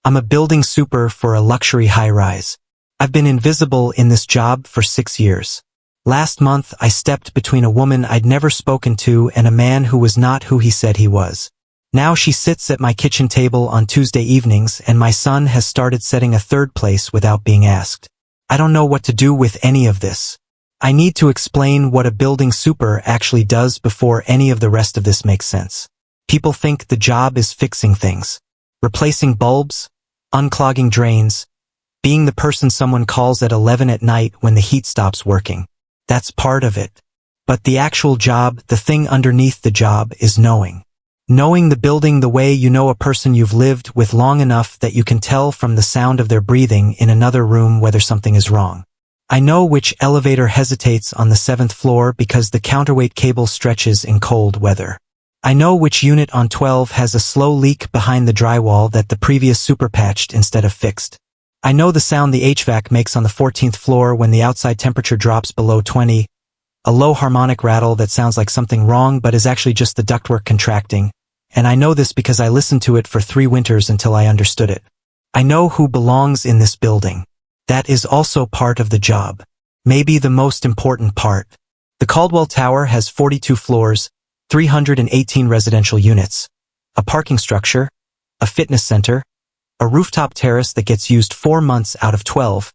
I'm a building super for a luxury high-rise. I've been invisible in this job for 6 years. Last month, I stepped between a woman I'd never spoken to and a man who was not who he said he was. Now she sits at my kitchen table on Tuesday evenings, and my son has started setting a third place without being asked. I don't know what to do with any of this. I need to explain what a building super actually does before any of the rest of this makes sense. People think the job is fixing things. Replacing bulbs, unclogging drains, being the person someone calls at 11 at night when the heat stops working. That's part of it. But the actual job, the thing underneath the job, is knowing. Knowing the building the way you know a person you've lived with long enough that you can tell from the sound of their breathing in another room whether something is wrong. I know which elevator hesitates on the 7th floor because the counterweight cable stretches in cold weather. I know which unit on 12 has a slow leak behind the drywall that the previous super patched instead of fixed. I know the sound the HVAC makes on the 14th floor when the outside temperature drops below 20, a low harmonic rattle that sounds like something wrong but is actually just the ductwork contracting, and I know this because I listened to it for 3 winters until I understood it. I know who belongs in this building. That is also part of the job. Maybe the most important part. The Caldwell Tower has 42 floors, 318 residential units, a parking structure, a fitness center, a rooftop terrace that gets used 4 months out of 12,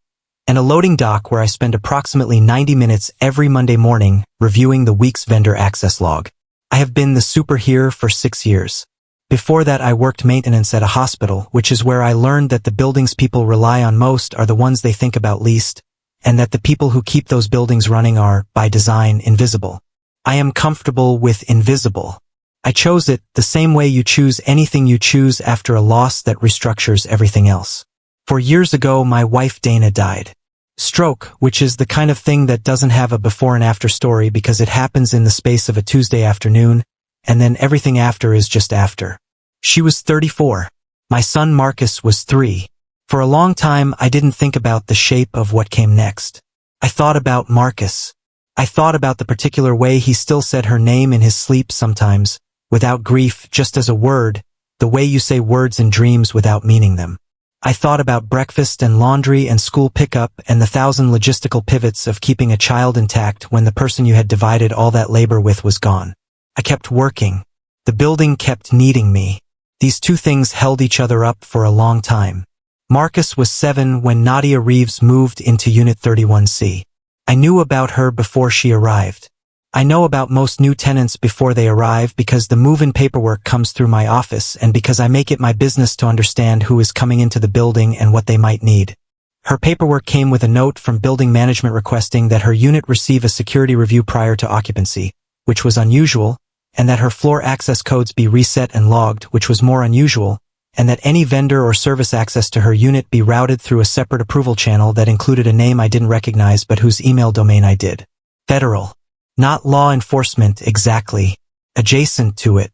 and a loading dock where I spend approximately 90 minutes every Monday morning reviewing the week's vendor access log. I have been the super here for 6 years. Before that, I worked maintenance at a hospital, which is where I learned that the buildings people rely on most are the ones they think about least, and that the people who keep those buildings running are, by design, invisible. I am comfortable with invisible. I chose it the same way you choose anything you choose after a loss that restructures everything else. 4 years ago, my wife Dana died. Stroke, which is the kind of thing that doesn't have a before and after story because it happens in the space of a Tuesday afternoon, and then everything after is just after. She was 34. My son Marcus was 3. For a long time, I didn't think about the shape of what came next. I thought about Marcus. I thought about the particular way he still said her name in his sleep sometimes, without grief, just as a word, the way you say words in dreams without meaning them. I thought about breakfast and laundry and school pickup and the 1,000 logistical pivots of keeping a child intact when the person you had divided all that labor with was gone. I kept working. The building kept needing me. These two things held each other up for a long time. Marcus was 7 when Nadia Reeves moved into Unit 31C. I knew about her before she arrived. I know about most new tenants before they arrive because the move-in paperwork comes through my office and because I make it my business to understand who is coming into the building and what they might need. Her paperwork came with a note from building management requesting that her unit receive a security review prior to occupancy, which was unusual, and that her floor access codes be reset and logged, which was more unusual, and that any vendor or service access to her unit be routed through a separate approval channel that included a name I didn't recognize but whose email domain I did. Federal. Not law enforcement exactly. Adjacent to it.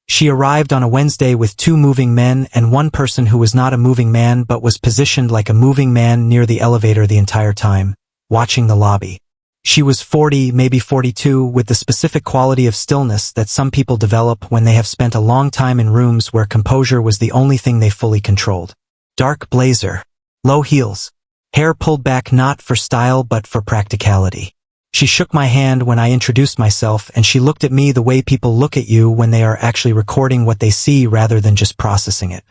She arrived on a Wednesday with 2 moving men and 1 person who was not a moving man but was positioned like a moving man near the elevator the entire time, watching the lobby. She was 40, maybe 42, with the specific quality of stillness that some people develop when they have spent a long time in rooms where composure was the only thing they fully controlled. Dark blazer. Low heels. Hair pulled back not for style but for practicality. She shook my hand when I introduced myself, and she looked at me the way people look at you when they are actually recording what they see rather than just processing it.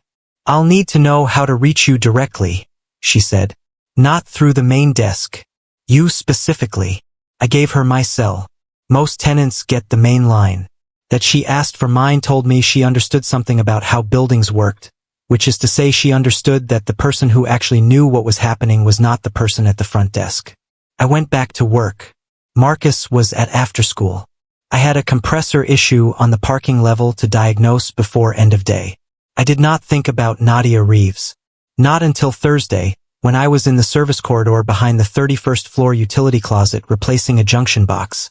"I'll need to know how to reach you directly," she said. "Not through the main desk. You specifically." I gave her my cell. Most tenants get the main line. That she asked for mine told me she understood something about how buildings worked, which is to say she understood that the person who actually knew what was happening was not the person at the front desk. I went back to work. Marcus was at after school. I had a compressor issue on the parking level to diagnose before end of day. I did not think about Nadia Reeves. Not until Thursday, when I was in the service corridor behind the 31st floor utility closet replacing a junction box,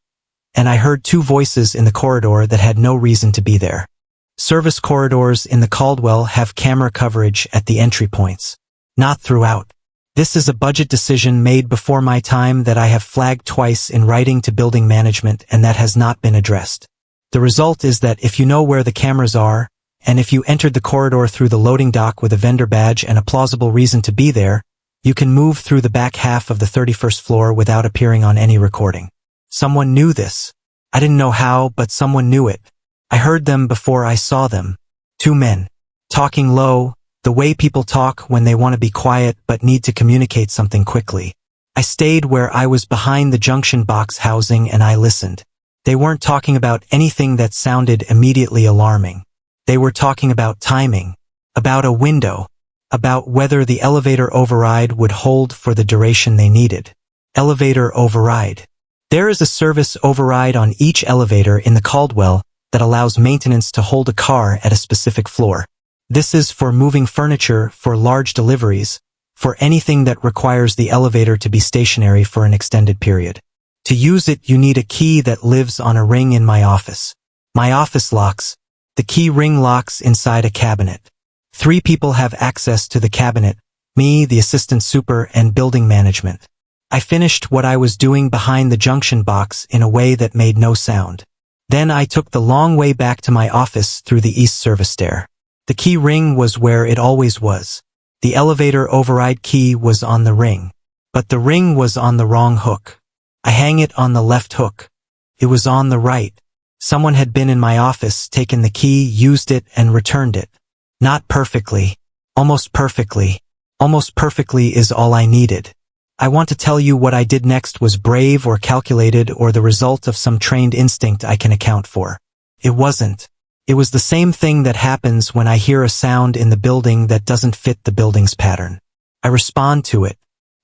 and I heard 2 voices in the corridor that had no reason to be there. Service corridors in the Caldwell have camera coverage at the entry points. Not throughout. This is a budget decision made before my time that I have flagged twice in writing to building management and that has not been addressed. The result is that if you know where the cameras are, and if you entered the corridor through the loading dock with a vendor badge and a plausible reason to be there, you can move through the back half of the 31st floor without appearing on any recording. Someone knew this. I didn't know how, but someone knew it. I heard them before I saw them. Two men. Talking low, the way people talk when they want to be quiet but need to communicate something quickly. I stayed where I was behind the junction box housing and I listened. They weren't talking about anything that sounded immediately alarming. They were talking about timing, about a window, about whether the elevator override would hold for the duration they needed. Elevator override. There is a service override on each elevator in the Caldwell that allows maintenance to hold a car at a specific floor. This is for moving furniture, for large deliveries, for anything that requires the elevator to be stationary for an extended period. To use it, you need a key that lives on a ring in my office. My office locks. The key ring locks inside a cabinet. 3 people have access to the cabinet, me, the assistant super, and building management. I finished what I was doing behind the junction box in a way that made no sound. Then I took the long way back to my office through the east service stair. The key ring was where it always was. The elevator override key was on the ring. But the ring was on the wrong hook. I hang it on the left hook. It was on the right. Someone had been in my office, taken the key, used it, and returned it. Not perfectly. Almost perfectly. Almost perfectly is all I needed. I want to tell you what I did next was brave or calculated or the result of some trained instinct I can account for. It wasn't. It was the same thing that happens when I hear a sound in the building that doesn't fit the building's pattern. I respond to it.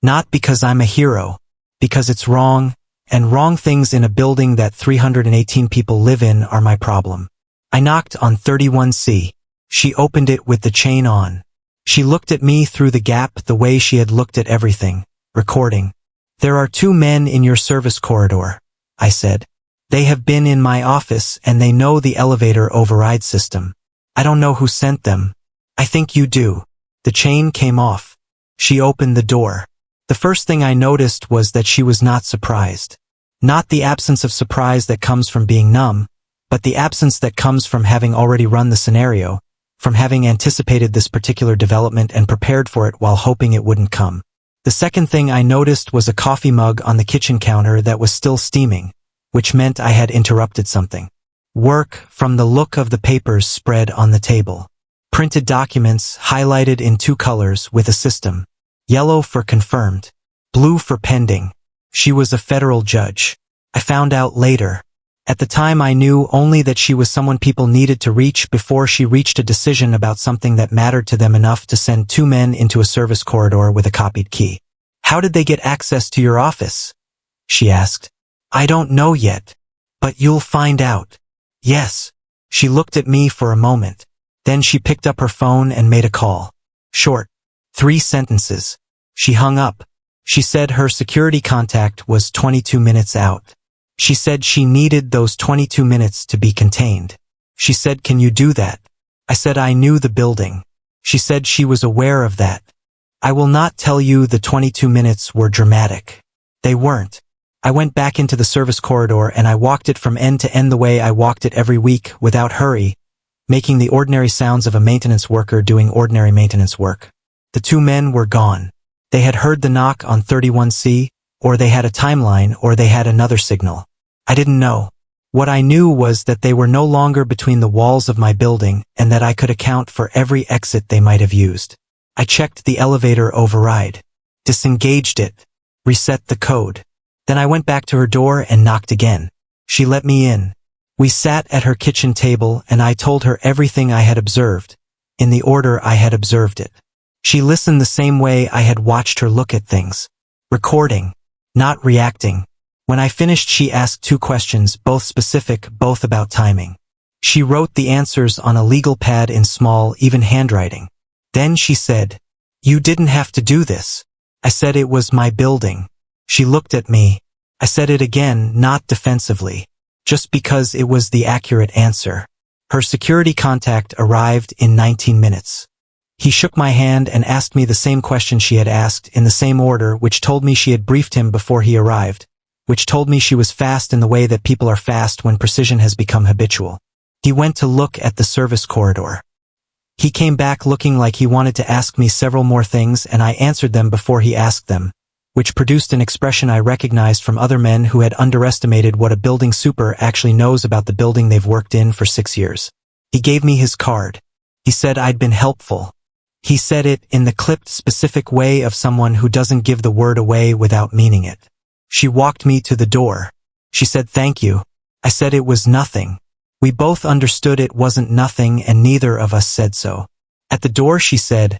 Not because I'm a hero. Because it's wrong, and wrong things in a building that 318 people live in are my problem. I knocked on 31C. She opened it with the chain on. She looked at me through the gap the way she had looked at everything. Recording. There are 2 men in your service corridor, I said. They have been in my office and they know the elevator override system. I don't know who sent them. I think you do. The chain came off. She opened the door. The first thing I noticed was that she was not surprised. Not the absence of surprise that comes from being numb, but the absence that comes from having already run the scenario, from having anticipated this particular development and prepared for it while hoping it wouldn't come. The second thing I noticed was a coffee mug on the kitchen counter that was still steaming, which meant I had interrupted something. Work, from the look of the papers spread on the table. Printed documents, highlighted in 2 colors with a system. Yellow for confirmed. Blue for pending. She was a federal judge. I found out later. At the time I knew only that she was someone people needed to reach before she reached a decision about something that mattered to them enough to send 2 men into a service corridor with a copied key. How did they get access to your office? She asked. I don't know yet. But you'll find out. Yes. She looked at me for a moment. Then she picked up her phone and made a call. Short. 3 sentences. She hung up. She said her security contact was 22 minutes out. She said she needed those 22 minutes to be contained. She said, can you do that? I said I knew the building. She said she was aware of that. I will not tell you the 22 minutes were dramatic. They weren't. I went back into the service corridor and I walked it from end to end the way I walked it every week, without hurry, making the ordinary sounds of a maintenance worker doing ordinary maintenance work. The 2 men were gone. They had heard the knock on 31C, or they had a timeline, or they had another signal. I didn't know. What I knew was that they were no longer between the walls of my building and that I could account for every exit they might have used. I checked the elevator override, disengaged it, reset the code. Then I went back to her door and knocked again. She let me in. We sat at her kitchen table and I told her everything I had observed, in the order I had observed it. She listened the same way I had watched her look at things. Recording. Not reacting. When I finished, she asked 2 questions, both specific, both about timing. She wrote the answers on a legal pad in small, even handwriting. Then she said, you didn't have to do this. I said it was my building. She looked at me. I said it again, not defensively, just because it was the accurate answer. Her security contact arrived in 19 minutes. He shook my hand and asked me the same question she had asked, in the same order, which told me she had briefed him before he arrived, which told me she was fast in the way that people are fast when precision has become habitual. He went to look at the service corridor. He came back looking like he wanted to ask me several more things, and I answered them before he asked them, which produced an expression I recognized from other men who had underestimated what a building super actually knows about the building they've worked in for 6 years. He gave me his card. He said I'd been helpful. He said it in the clipped, specific way of someone who doesn't give the word away without meaning it. She walked me to the door. She said thank you. I said it was nothing. We both understood it wasn't nothing, and neither of us said so. At the door she said,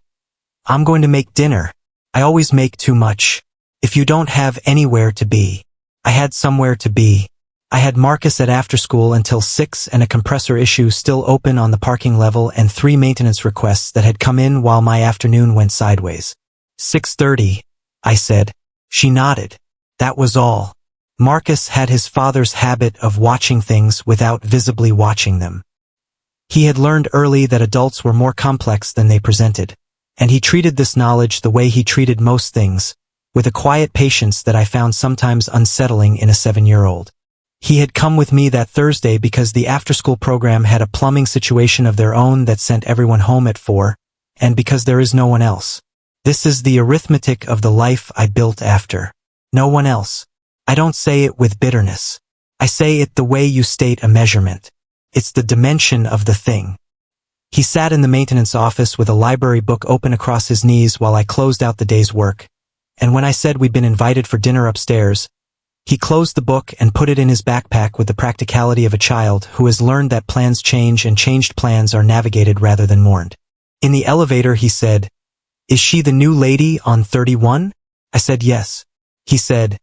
I'm going to make dinner. I always make too much. If you don't have anywhere to be. I had somewhere to be. I had Marcus at after school until 6 and a compressor issue still open on the parking level and 3 maintenance requests that had come in while my afternoon went sideways. 6:30, I said. She nodded. That was all. Marcus had his father's habit of watching things without visibly watching them. He had learned early that adults were more complex than they presented, and he treated this knowledge the way he treated most things, with a quiet patience that I found sometimes unsettling in a 7-year-old. He had come with me that Thursday because the after-school program had a plumbing situation of their own that sent everyone home at 4, and because there is no one else. This is the arithmetic of the life I built after. No one else. I don't say it with bitterness. I say it the way you state a measurement. It's the dimension of the thing. He sat in the maintenance office with a library book open across his knees while I closed out the day's work, and when I said we'd been invited for dinner upstairs, he closed the book and put it in his backpack with the practicality of a child who has learned that plans change and changed plans are navigated rather than mourned. In the elevator he said, Is she the new lady on 31? I said yes. He said,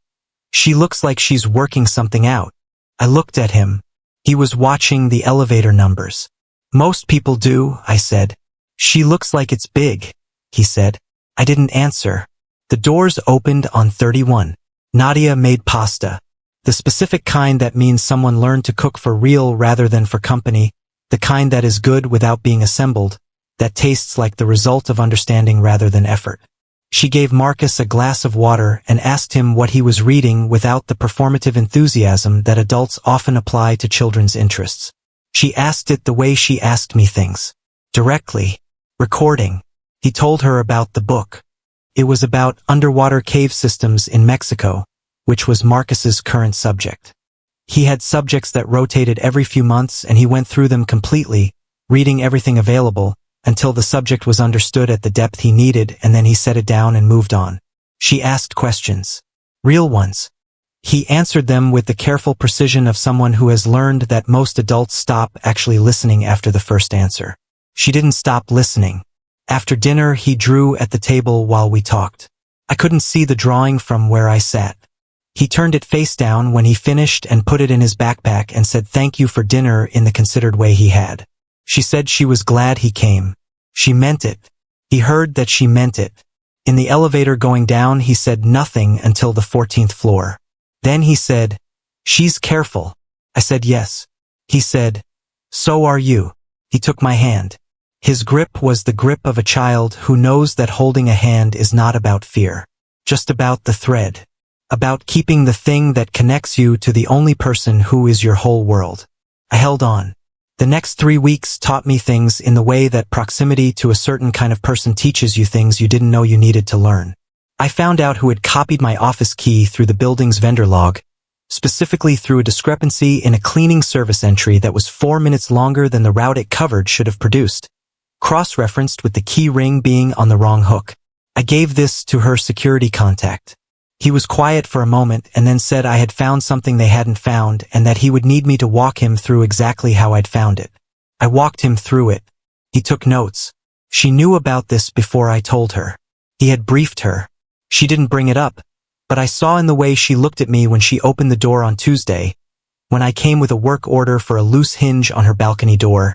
She looks like she's working something out. I looked at him. He was watching the elevator numbers. Most people do, I said. She looks like it's big, he said. I didn't answer. The doors opened on 31. Nadia made pasta. The specific kind that means someone learned to cook for real rather than for company, the kind that is good without being assembled, that tastes like the result of understanding rather than effort. She gave Marcus a glass of water and asked him what he was reading without the performative enthusiasm that adults often apply to children's interests. She asked it the way she asked me things. Directly. Recording. He told her about the book. It was about underwater cave systems in Mexico, which was Marcus's current subject. He had subjects that rotated every few months and he went through them completely, reading everything available, until the subject was understood at the depth he needed, and then he set it down and moved on. She asked questions. Real ones. He answered them with the careful precision of someone who has learned that most adults stop actually listening after the first answer. She didn't stop listening. After dinner, he drew at the table while we talked. I couldn't see the drawing from where I sat. He turned it face down when he finished and put it in his backpack and said thank you for dinner in the considered way he had. She said she was glad he came. She meant it. He heard that she meant it. In the elevator going down, he said nothing until the 14th floor. Then he said, She's careful. I said yes. He said, So are you. He took my hand. His grip was the grip of a child who knows that holding a hand is not about fear, just about the thread, about keeping the thing that connects you to the only person who is your whole world. I held on. The next 3 weeks taught me things in the way that proximity to a certain kind of person teaches you things you didn't know you needed to learn. I found out who had copied my office key through the building's vendor log, specifically through a discrepancy in a cleaning service entry that was 4 minutes longer than the route it covered should have produced, cross-referenced with the key ring being on the wrong hook. I gave this to her security contact. He was quiet for a moment and then said I had found something they hadn't found and that he would need me to walk him through exactly how I'd found it. I walked him through it. He took notes. She knew about this before I told her. He had briefed her. She didn't bring it up, but I saw in the way she looked at me when she opened the door on Tuesday, when I came with a work order for a loose hinge on her balcony door,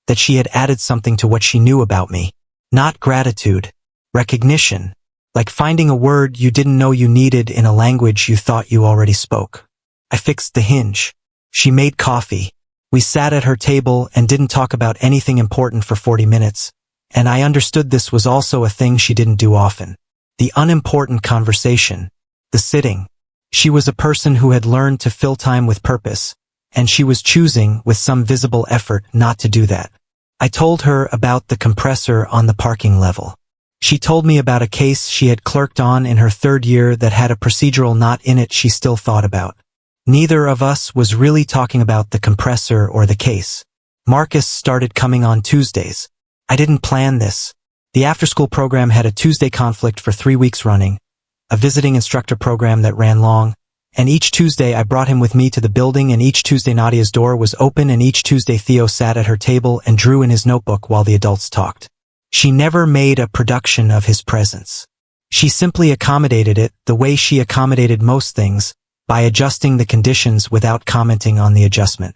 that she had added something to what she knew about me. Not gratitude. Recognition. Like finding a word you didn't know you needed in a language you thought you already spoke. I fixed the hinge. She made coffee. We sat at her table and didn't talk about anything important for 40 minutes, and I understood this was also a thing she didn't do often. The unimportant conversation. The sitting. She was a person who had learned to fill time with purpose, and she was choosing, with some visible effort, not to do that. I told her about the compressor on the parking level. She told me about a case she had clerked on in her third year that had a procedural knot in it she still thought about. Neither of us was really talking about the compressor or the case. Marcus started coming on Tuesdays. I didn't plan this. The after-school program had a Tuesday conflict for 3 weeks running, a visiting instructor program that ran long, and each Tuesday I brought him with me to the building, and each Tuesday Nadia's door was open, and each Tuesday Theo sat at her table and drew in his notebook while the adults talked. She never made a production of his presence. She simply accommodated it the way she accommodated most things, by adjusting the conditions without commenting on the adjustment.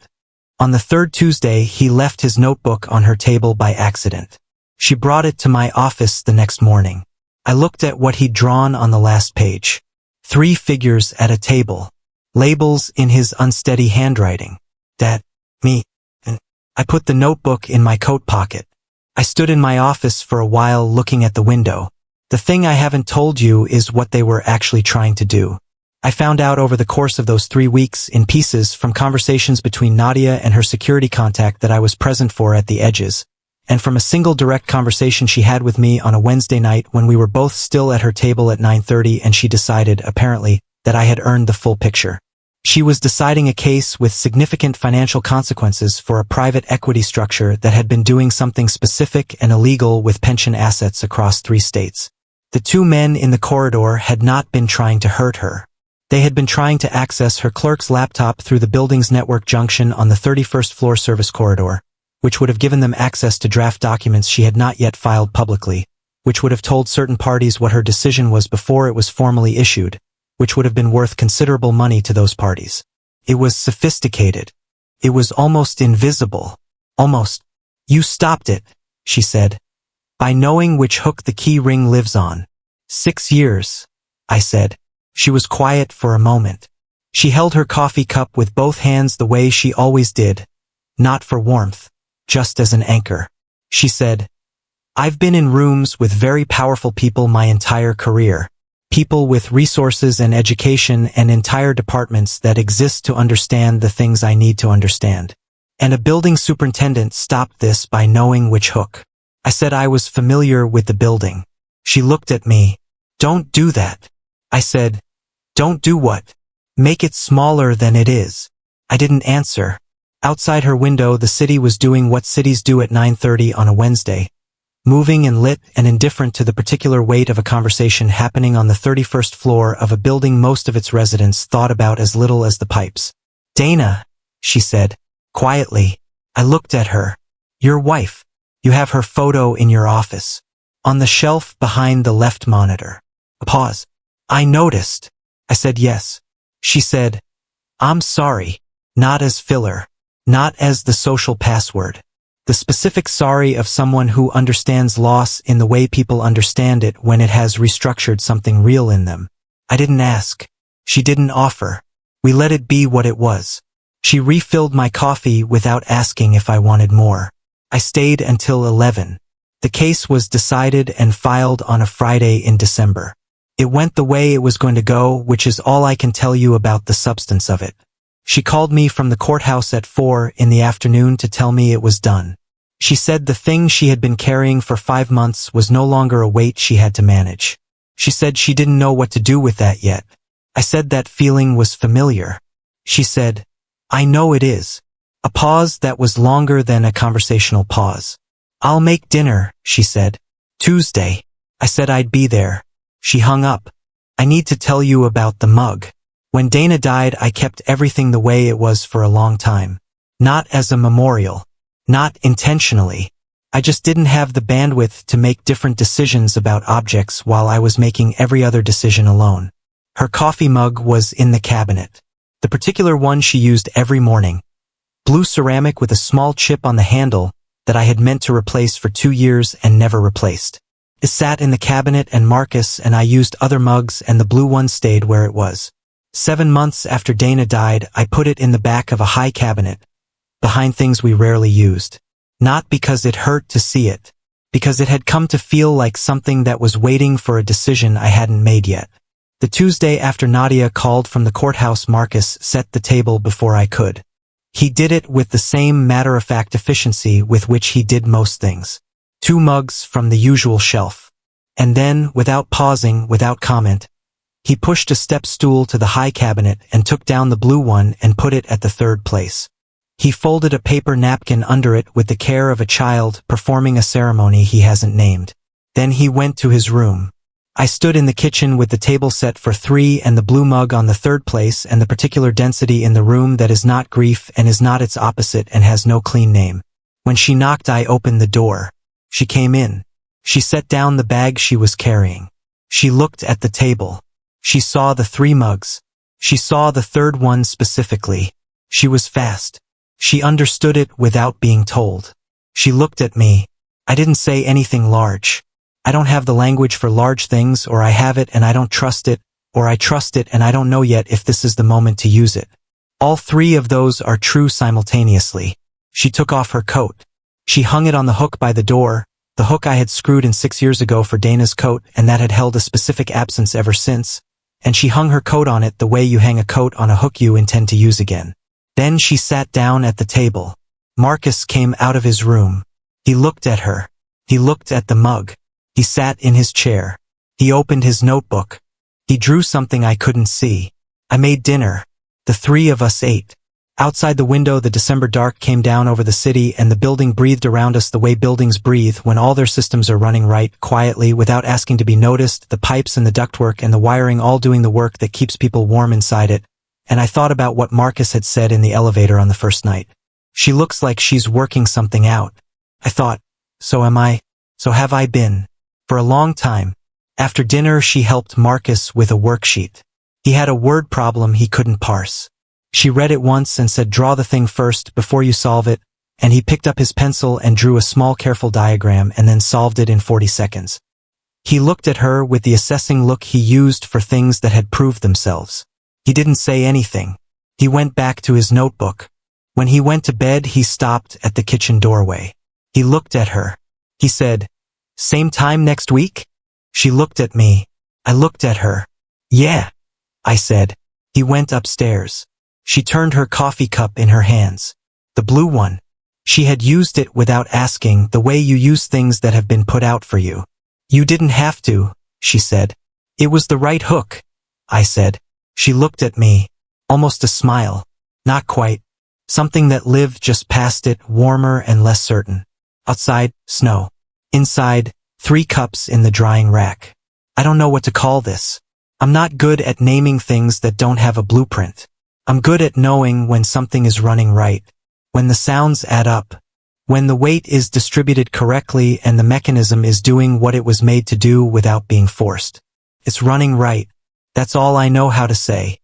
On the third Tuesday, he left his notebook on her table by accident. She brought it to my office the next morning. I looked at what he'd drawn on the last page. 3 figures at a table. Labels in his unsteady handwriting. That, me, and I put the notebook in my coat pocket. I stood in my office for a while looking at the window. The thing I haven't told you is what they were actually trying to do. I found out over the course of those 3 weeks in pieces from conversations between Nadia and her security contact that I was present for at the edges, and from a single direct conversation she had with me on a Wednesday night when we were both still at her table at 9:30, and she decided, apparently, that I had earned the full picture. She was deciding a case with significant financial consequences for a private equity structure that had been doing something specific and illegal with pension assets across 3 states. The 2 men in the corridor had not been trying to hurt her. They had been trying to access her clerk's laptop through the building's network junction on the 31st floor service corridor, which would have given them access to draft documents she had not yet filed publicly, which would have told certain parties what her decision was before it was formally issued, which would have been worth considerable money to those parties. It was sophisticated. It was almost invisible. Almost. You stopped it, she said. By knowing which hook the key ring lives on. 6 years, I said. She was quiet for a moment. She held her coffee cup with both hands the way she always did, not for warmth, just as an anchor. She said, I've been in rooms with very powerful people my entire career, people with resources and education and entire departments that exist to understand the things I need to understand. And a building superintendent stopped this by knowing which hook. I said I was familiar with the building. She looked at me. Don't do that. I said, don't do what? Make it smaller than it is. I didn't answer. Outside her window, the city was doing what cities do at 9:30 on a Wednesday, moving and lit and indifferent to the particular weight of a conversation happening on the 31st floor of a building most of its residents thought about as little as the pipes. Dana, she said, quietly. I looked at her. Your wife. You have her photo in your office. On the shelf behind the left monitor. A pause. I noticed. I said yes. She said, I'm sorry. Not as filler. Not as the social password. The specific sorry of someone who understands loss in the way people understand it when it has restructured something real in them. I didn't ask. She didn't offer. We let it be what it was. She refilled my coffee without asking if I wanted more. I stayed until 11. The case was decided and filed on a Friday in December. It went the way it was going to go, which is all I can tell you about the substance of it. She called me from the courthouse at 4 in the afternoon to tell me it was done. She said the thing she had been carrying for 5 months was no longer a weight she had to manage. She said she didn't know what to do with that yet. I said that feeling was familiar. She said, I know it is. A pause that was longer than a conversational pause. I'll make dinner, she said. Tuesday. I said I'd be there. She hung up. I need to tell you about the mug. When Dana died, I kept everything the way it was for a long time. Not as a memorial. Not intentionally. I just didn't have the bandwidth to make different decisions about objects while I was making every other decision alone. Her coffee mug was in the cabinet. The particular one she used every morning. Blue ceramic with a small chip on the handle that I had meant to replace for 2 years and never replaced. It sat in the cabinet, and Marcus and I used other mugs, and the blue one stayed where it was. 7 months after Dana died, I put it in the back of a high cabinet, behind things we rarely used. Not because it hurt to see it, because it had come to feel like something that was waiting for a decision I hadn't made yet. The Tuesday after Nadia called from the courthouse, Marcus set the table before I could. He did it with the same matter-of-fact efficiency with which he did most things. 2 mugs from the usual shelf. And then, without pausing, without comment, he pushed a step stool to the high cabinet and took down the blue one and put it at the 3rd place. He folded a paper napkin under it with the care of a child performing a ceremony he hasn't named. Then he went to his room. I stood in the kitchen with the table set for 3 and the blue mug on the 3rd place and the particular density in the room that is not grief and is not its opposite and has no clean name. When she knocked, I opened the door. She came in. She set down the bag she was carrying. She looked at the table. She saw the 3 mugs. She saw the 3rd one specifically. She was fast. She understood it without being told. She looked at me. I didn't say anything large. I don't have the language for large things, or I have it and I don't trust it, or I trust it and I don't know yet if this is the moment to use it. All 3 of those are true simultaneously. She took off her coat. She hung it on the hook by the door, the hook I had screwed in 6 years ago for Dana's coat and that had held a specific absence ever since, and she hung her coat on it the way you hang a coat on a hook you intend to use again. Then she sat down at the table. Marcus came out of his room. He looked at her. He looked at the mug. He sat in his chair. He opened his notebook. He drew something I couldn't see. I made dinner. The 3 of us ate. Outside the window, the December dark came down over the city and the building breathed around us the way buildings breathe when all their systems are running right, quietly, without asking to be noticed, the pipes and the ductwork and the wiring all doing the work that keeps people warm inside it. And I thought about what Marcus had said in the elevator on the first night. She looks like she's working something out. I thought, so am I? So have I been? For a long time. After dinner, she helped Marcus with a worksheet. He had a word problem he couldn't parse. She read it once and said, draw the thing first before you solve it, and he picked up his pencil and drew a small careful diagram and then solved it in 40 seconds. He looked at her with the assessing look he used for things that had proved themselves. He didn't say anything. He went back to his notebook. When he went to bed, he stopped at the kitchen doorway. He looked at her. He said, same time next week? She looked at me. I looked at her. Yeah, I said. He went upstairs. She turned her coffee cup in her hands. The blue one. She had used it without asking, the way you use things that have been put out for you. You didn't have to, she said. It was the right hook, I said. She looked at me. Almost a smile. Not quite. Something that lived just past it, warmer and less certain. Outside, snow. Inside, 3 cups in the drying rack. I don't know what to call this. I'm not good at naming things that don't have a blueprint. I'm good at knowing when something is running right, when the sounds add up, when the weight is distributed correctly and the mechanism is doing what it was made to do without being forced. It's running right. That's all I know how to say.